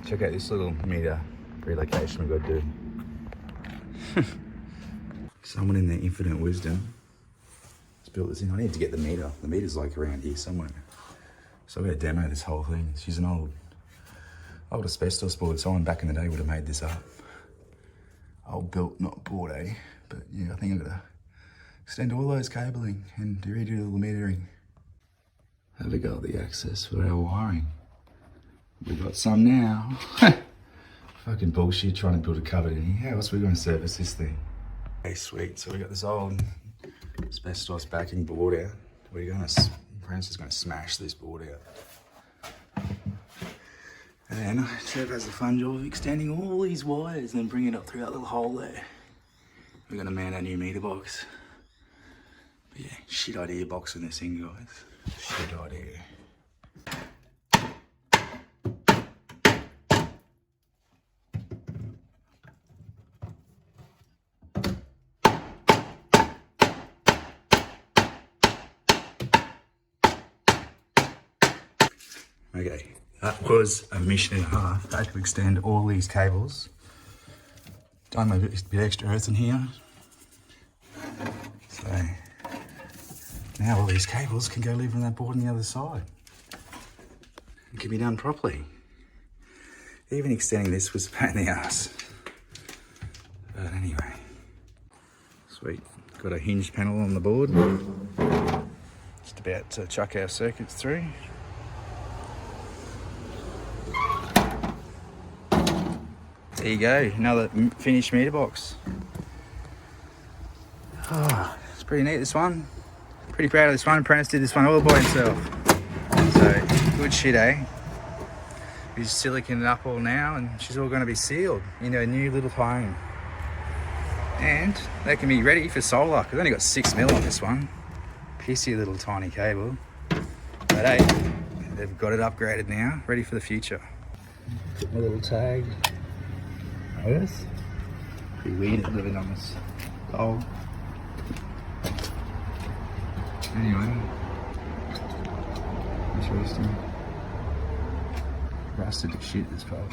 check out this little meter relocation we've got to do. Someone in their infinite wisdom has built this in. I need to get the meter. The meter's like around here somewhere. So I'm going to demo this whole thing. It's using old asbestos board. Someone back in the day would have made this up. Old built, not bought, eh? But yeah, I think I'm going to extend all those cabling and redo all the metering. Have a go at the access for our wiring. We've got some now. Fucking bullshit trying to build a cupboard in here. How else are we going to service this thing? Okay, sweet. So we got this old asbestos backing board out. Apprentice is going to smash this board out. And then Trev has the fun job of extending all these wires and then bringing it up through that little hole there. We're going to mount our new meter box. But yeah, shit idea boxing this in, guys. Shit idea. Okay, that was a mission and a half. I had to extend all these cables. Done a bit extra earth in here. So now all these cables can go live on that board on the other side. It can be done properly. Even extending this was a pain in the ass. But anyway, sweet. Got a hinge panel on the board. Just about to chuck our circuits through. There you go, another finished meter box. Oh, it's pretty neat, this one. Pretty proud of this one. Apprentice did this one all by himself. So, good shit, eh? He's siliconing it up all now and she's all going to be sealed into a new little home. And they can be ready for solar. I've only got 6mm on this one. Pissy little tiny cable. But hey, they've got it upgraded now, ready for the future. A little tag. Earth. Pretty weird living on this coal. Anyway, interesting. Rusted as shit, this pole.